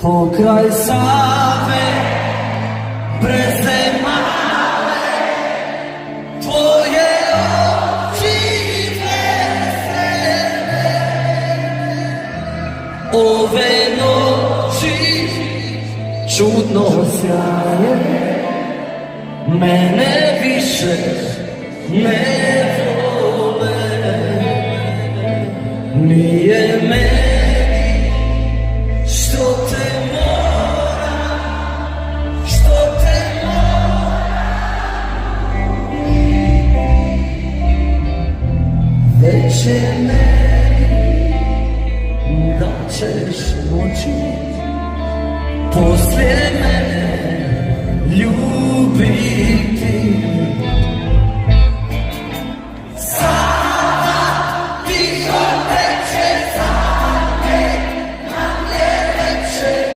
Pokraj Save, breze male, tvoje oči vesele, ove noći čudno sjaje, mene više ne vole, nije meni što te mora, što te mora, već je meni da ćeš moći poslije mene ljubiti.